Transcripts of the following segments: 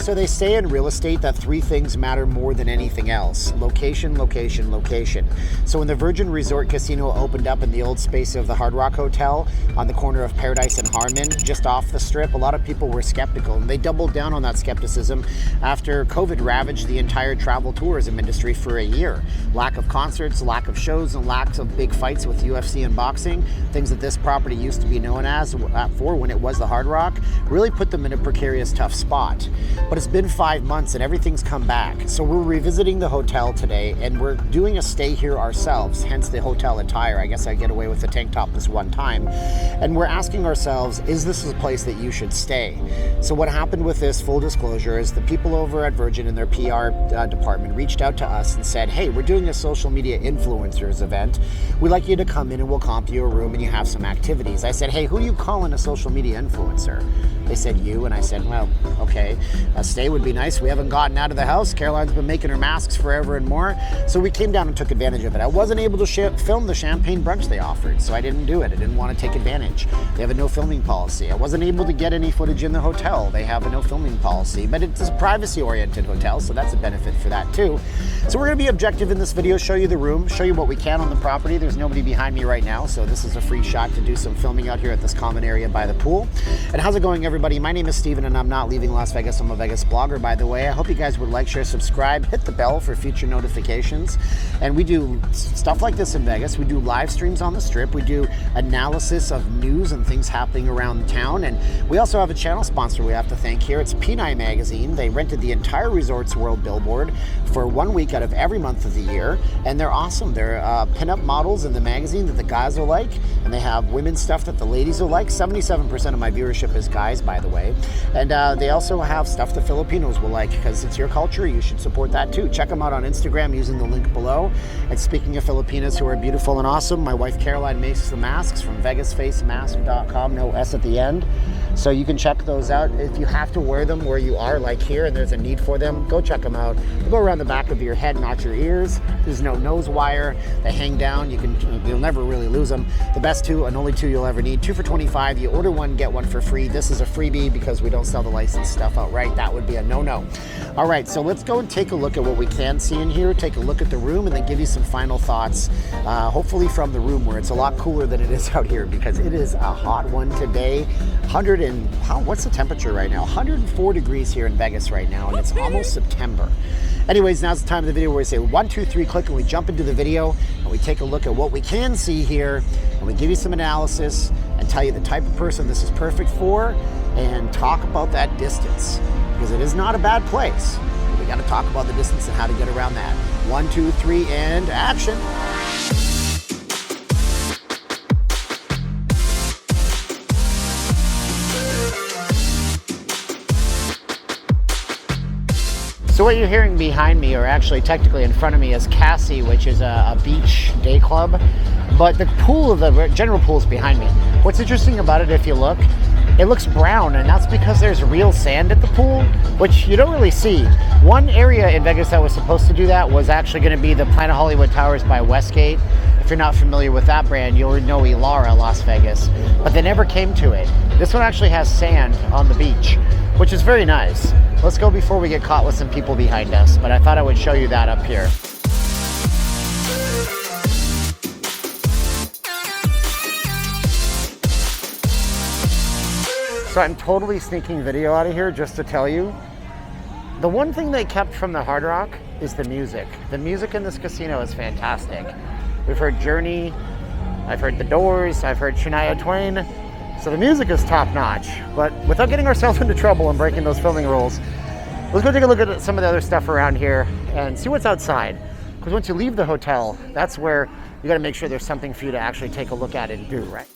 So they say in real estate that three things matter more than anything else: location, location, location. So when the Virgin Resort Casino opened up in the old space of the Hard Rock Hotel on the corner of Paradise and Harmon, just off the strip, a lot of people were skeptical, and they doubled down on that skepticism after COVID ravaged the entire travel tourism industry for a year. Lack of concerts, lack of shows, and lack of big fights with UFC and boxing, things that this property used to be known as for when it was the Hard Rock, really put them in a precarious, tough spot. But it's been 5 months and everything's come back. So we're revisiting the hotel today, and we're doing a stay here ourselves, hence the hotel attire. I guess I get away with the tank top this one time. And we're asking ourselves, is this a place that you should stay? So what happened with this, full disclosure, is the people over at Virgin and their PR department reached out to us and said, hey, we're doing a social media influencers event. We'd like you to come in and we'll comp you a room and you have some activities. I said, hey, who do you call in a social media influencer? They said, you. And I said, well, okay, a stay would be nice. We haven't gotten out of the house. Caroline's been making her masks forever and more. So we came down and took advantage of it. I wasn't able to film the champagne brunch they offered, so I didn't do it. I didn't want to take advantage. They have a no filming policy. I wasn't able to get any footage in the hotel. They have a no filming policy, but it's a privacy oriented hotel, so that's a benefit for that too. So we're going to be objective in this video, show you the room, show you what we can on the property. There's nobody behind me right now, so this is a free shot to do some filming out here at this common area by the pool. And how's it going, everybody? My name is Steven, and I'm not leaving Las Vegas. I'm a Vegas blogger, by the way. I hope you guys would like, share, subscribe, hit the bell for future notifications. And we do stuff like this in Vegas. We do live streams on the strip. We do analysis of news and things happening around town. And we also have a channel sponsor we have to thank here. It's P9 Magazine. They rented the entire Resorts World billboard for 1 week out of every month of the year. And they're awesome. They're pinup models in the magazine that the guys will like. And they have women's stuff that the ladies will like. 77% of my viewership is guys, by the way. And they also have stuff the Filipinos will like, because it's your culture. You should support that too. Check them out on Instagram using the link below. And speaking of Filipinas who are beautiful and awesome, my wife Caroline makes the masks from vegasfacemask.com, no S at the end. So you can check those out. If you have to wear them where you are, like here, and there's a need for them, go check them out. They go around the back of your head, not your ears. There's no nose wire. They hang down. You'll never really lose them. The best two, and only two you'll ever need. 2 for $25. You order one, get one for free. This is a freebie because we don't sell the licensed stuff outright. That would be a no-no. All right, so let's go and take a look at what we can see in here, take a look at the room, and then give you some final thoughts, hopefully from the room where it's a lot cooler than it is out here, because it is a hot one today. What's the temperature right now? 104 degrees here in Vegas right now, and it's almost September. Anyways, now's the time of the video where we say 1, 2, 3, click, and we jump into the video, and we take a look at what we can see here, and we give you some analysis and tell you the type of person this is perfect for, and talk about that distance, because it is not a bad place. But we got to talk about the distance and how to get around that. 1, 2, 3, and action. So what you're hearing behind me, or actually technically in front of me, is Cassie, which is a beach day club. But the pool, the general pool, is behind me. What's interesting about it, if you look, it looks brown, and that's because there's real sand at the pool, which you don't really see. One area in Vegas that was supposed to do that was actually going to be the Planet Hollywood Towers by Westgate. If you're not familiar with that brand, you'll know Elara Las Vegas, but they never came to it. This one actually has sand on the beach, which is very nice. Let's go before we get caught with some people behind us, but I thought I would show you that up here. So I'm totally sneaking video out of here just to tell you, the one thing they kept from the Hard Rock is the music. The music in this casino is fantastic. We've heard Journey, I've heard The Doors, I've heard Shania Twain. So the music is top notch, but without getting ourselves into trouble and breaking those filming rules, let's go take a look at some of the other stuff around here and see what's outside. Because once you leave the hotel, that's where you gotta make sure there's something for you to actually take a look at and do, right?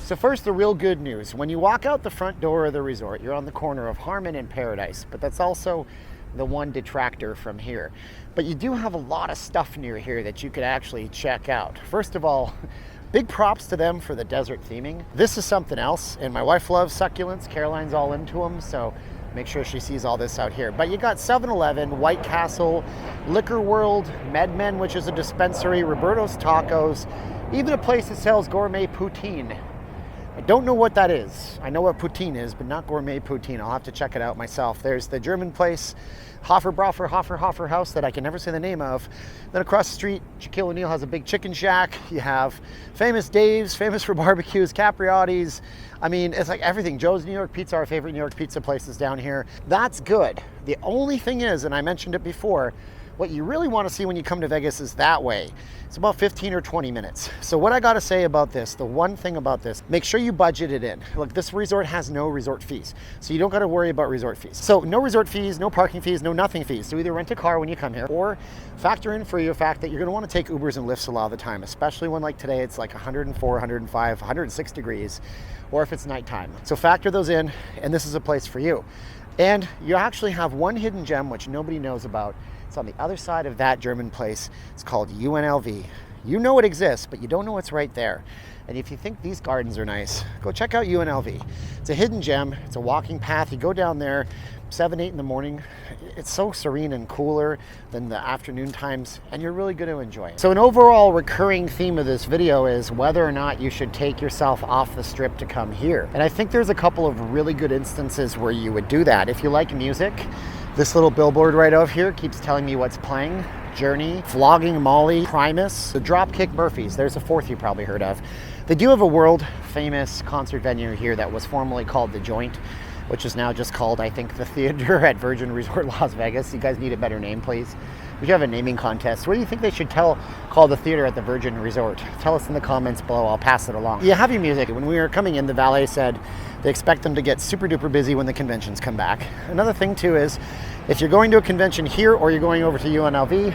So first, the real good news. When you walk out the front door of the resort, you're on the corner of Harmon and Paradise, but that's also the one detractor from here. But you do have a lot of stuff near here that you could actually check out. First of all, big props to them for the desert theming. This is something else, and my wife loves succulents. Caroline's all into them, so Make sure she sees all this out here. But you got 7-Eleven, White Castle, Liquor World, MedMen, which is a dispensary, Roberto's Tacos, even a place that sells gourmet poutine. I don't know what that is. I know what poutine is, but not gourmet poutine. I'll have to check it out myself. There's the German place, Hofer House, that I can never say the name of. Then across the street, Shaquille O'Neal has a big chicken shack. You have Famous Dave's, famous for barbecues, Capriotti's. I mean, it's like everything. Joe's New York Pizza, our favorite New York pizza places down here. That's good. The only thing is, and I mentioned it before, what you really want to see when you come to Vegas is that way. It's about 15 or 20 minutes. So what I got to say about this, the one thing about this, make sure you budget it in. Look, this resort has no resort fees. So you don't got to worry about resort fees. So no resort fees, no parking fees, no nothing fees. So either rent a car when you come here or factor in for your fact that you're going to want to take Ubers and Lyfts a lot of the time, especially when like today it's like 104, 105, 106 degrees, or if it's nighttime. So factor those in, and this is a place for you. And you actually have one hidden gem which nobody knows about. It's on the other side of that German place. It's called UNLV. You know it exists, but you don't know what's right there. And if you think these gardens are nice, go check out UNLV. It's a hidden gem. It's a walking path. You go down there 7, 8 in the morning. It's so serene and cooler than the afternoon times, and you're really going to enjoy it. So an overall recurring theme of this video is whether or not you should take yourself off the strip to come here. And I think there's a couple of really good instances where you would do that. If you like music, this little billboard right over here keeps telling me what's playing. Journey, Flogging Molly, Primus, the Dropkick Murphys. There's a fourth you probably heard of. They do have a world famous concert venue here that was formerly called The Joint, which is now just called, I think, the Theater at Virgin Resort Las Vegas. You guys need a better name, please. We should have a naming contest. What do you think they should call the theater at the Virgin Resort? Tell us in the comments below. I'll pass it along. You have your music. When we were coming in, the valet said they expect them to get super duper busy when the conventions come back. Another thing too is if you're going to a convention here or you're going over to UNLV,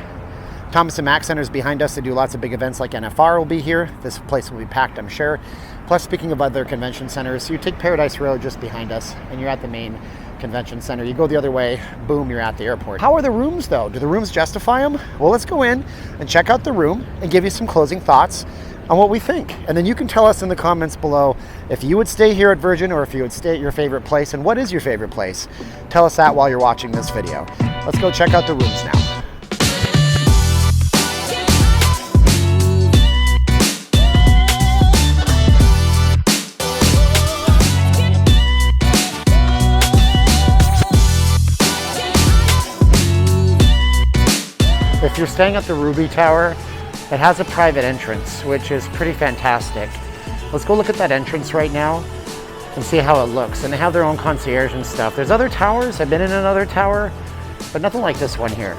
Thomas and Mack Center is behind us. They do lots of big events like NFR will be here. This place will be packed, I'm sure. Plus, speaking of other convention centers, you take Paradise Road just behind us and you're at the main convention center. You go the other way, boom, you're at the airport. How are the rooms though? Do the rooms justify them? Well, let's go in and check out the room and give you some closing thoughts on what we think. And then you can tell us in the comments below if you would stay here at Virgin or if you would stay at your favorite place, and what is your favorite place? Tell us that while you're watching this video. Let's go check out the rooms now. If you're staying at the Ruby Tower, it has a private entrance, which is pretty fantastic. Let's go look at that entrance right now and see how it looks. And they have their own concierge and stuff. There's other towers. I've been in another tower, but nothing like this one here.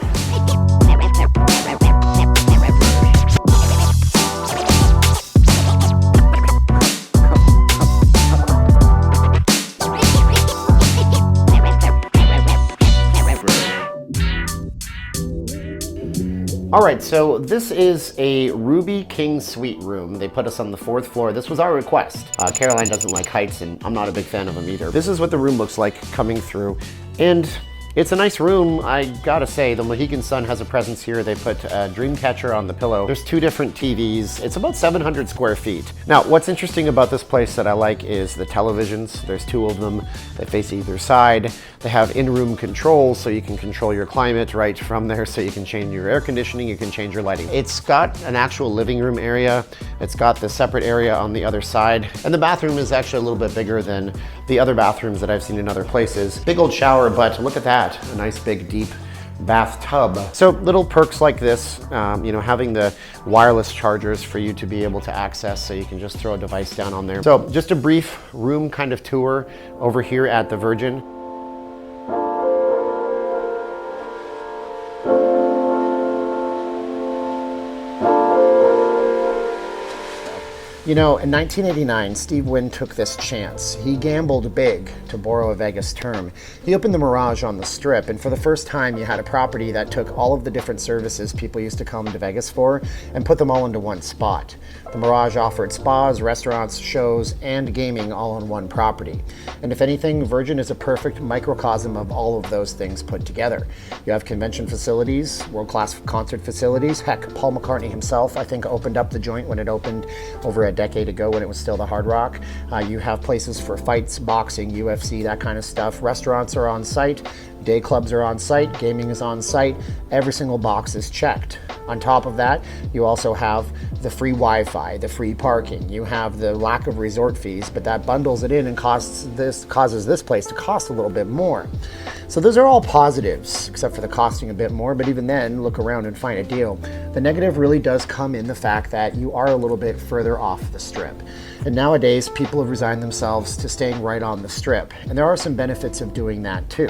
All right, so this is a Ruby King Suite room. They put us on the 4th floor. This was our request. Caroline doesn't like heights, and I'm not a big fan of them either. This is what the room looks like coming through. And it's a nice room. I gotta say, the Mohegan Sun has a presence here. They put a Dreamcatcher on the pillow. There's 2 different TVs. It's about 700 square feet. Now, what's interesting about this place that I like is the televisions. There's 2 of them that face either side. They have in-room controls, so you can control your climate right from there, so you can change your air conditioning, you can change your lighting. It's got an actual living room area. It's got the separate area on the other side. And the bathroom is actually a little bit bigger than the other bathrooms that I've seen in other places. Big old shower, but look at that. A nice big deep bathtub. So little perks like this, you know, having the wireless chargers for you to be able to access, so you can just throw a device down on there. So just a brief room kind of tour over here at the Virgin. You know, in 1989, Steve Wynn took this chance. He gambled big, to borrow a Vegas term. He opened the Mirage on the Strip, and for the first time, you had a property that took all of the different services people used to come to Vegas for and put them all into one spot. The Mirage offered spas, restaurants, shows, and gaming all on one property. And if anything, Virgin is a perfect microcosm of all of those things put together. You have convention facilities, world-class concert facilities. Heck, Paul McCartney himself, I think, opened up the Joint when it opened over at decade ago when it was still the Hard Rock. You have places for fights, boxing, UFC, that kind of stuff. Restaurants are on site, day clubs are on site, gaming is on site. Every single box is checked. On top of that, you also have the free Wi-Fi, the free parking. You have the lack of resort fees, but that bundles it in and causes this place to cost a little bit more. So those are all positives, except for the costing a bit more, but even then, look around and find a deal. The negative really does come in the fact that you are a little bit further off the strip. And nowadays, people have resigned themselves to staying right on the strip. And there are some benefits of doing that too.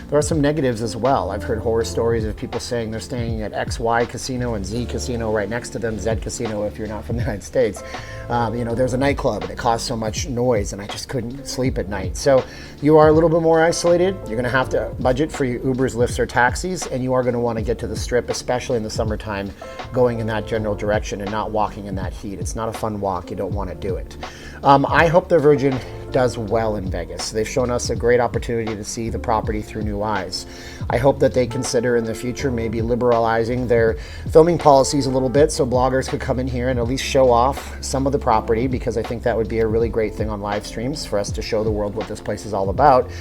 There are some negatives as well. I've heard horror stories of people saying they're staying at XY Casino and Z Casino right next to them, Z Casino if you're not from the United States. There's a nightclub and it caused so much noise and I just couldn't sleep at night. So you are a little bit more isolated. You're gonna have to budget for your Ubers, Lyfts, or taxis, and you are gonna wanna get to the strip, especially in the summertime, going in that general direction and not walking in that heat. It's not a fun walk, you don't wanna do it. I hope the Virgin does well in Vegas. They've shown us a great opportunity to see the property through new eyes. I hope that they consider in the future maybe liberalizing their filming policies a little bit so bloggers could come in here and at least show off some of the property, because I think that would be a really great thing on live streams for us to show the world what this place is all about.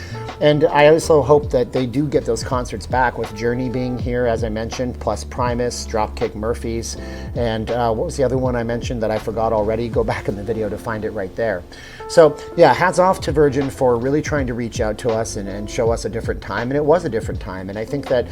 And I also hope that they do get those concerts back, with Journey being here, as I mentioned, plus Primus, Dropkick Murphys, and what was the other one I mentioned that I forgot already? Go back in the video to find it right there. So yeah, hats off to Virgin for really trying to reach out to us and show us a different time, and it was a different time, and I think that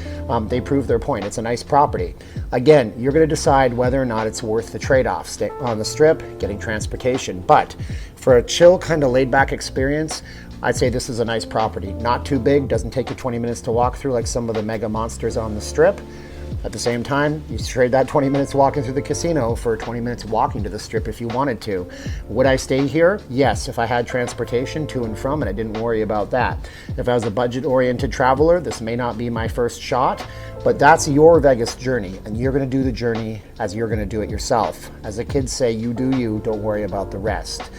they proved their point. It's a nice property. Again, you're going to decide whether or not it's worth the trade-off. Stay on the strip, getting transportation, but for a chill kind of laid-back experience, I'd say this is a nice property. Not too big, doesn't take you 20 minutes to walk through like some of the mega monsters on the strip. At the same time, you trade that 20 minutes walking through the casino for 20 minutes walking to the strip if you wanted to. Would I stay here? Yes, if I had transportation to and from and I didn't worry about that. If I was a budget-oriented traveler, this may not be my first shot, but that's your Vegas journey, and you're gonna do the journey as you're gonna do it yourself. As the kids say, you do you, don't worry about the rest.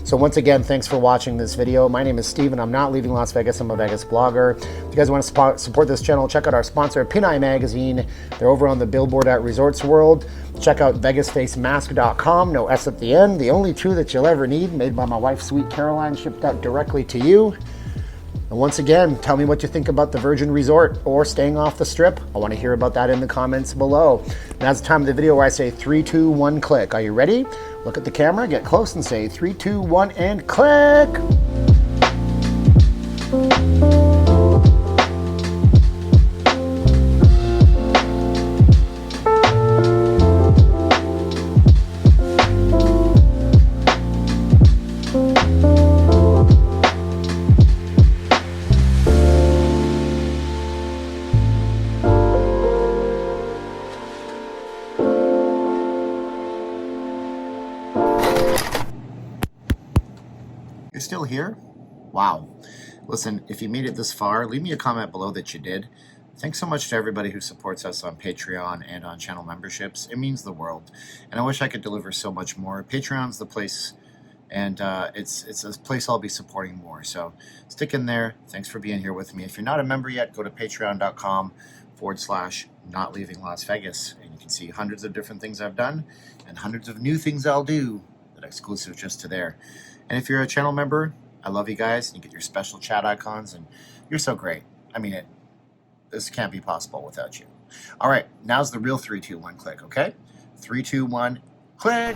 So once again, thanks for watching this video. My name is Steve, and I'm not leaving Las Vegas. I'm a Vegas blogger. If you guys want to support this channel, check out our sponsor, Pinay Magazine. They're over on the billboard at Resorts World. Check out VegasFaceMask.com, no S at the end. The only two that you'll ever need, made by my wife, Sweet Caroline, shipped out directly to you. And once again, tell me what you think about the Virgin Resort or staying off the strip. I want to hear about that in the comments below. Now's the time of the video where I say 3, 2, 1, click. Are you ready? Look at the camera, get close and say 3, 2, 1, and click! You're still here? Wow. Listen, if you made it this far, leave me a comment below that you did. Thanks so much to everybody who supports us on Patreon and on channel memberships. It means the world. And I wish I could deliver so much more. Patreon's the place, and it's a place I'll be supporting more. So stick in there. Thanks for being here with me. If you're not a member yet, go to patreon.com/notleavinglasvegas. And you can see hundreds of different things I've done and hundreds of new things I'll do that are exclusive just to there. And if you're a channel member, I love you guys. You get your special chat icons, and you're so great. I mean, this can't be possible without you. All right, now's the real 3, 2, 1, click, okay? 3, 2, 1, click!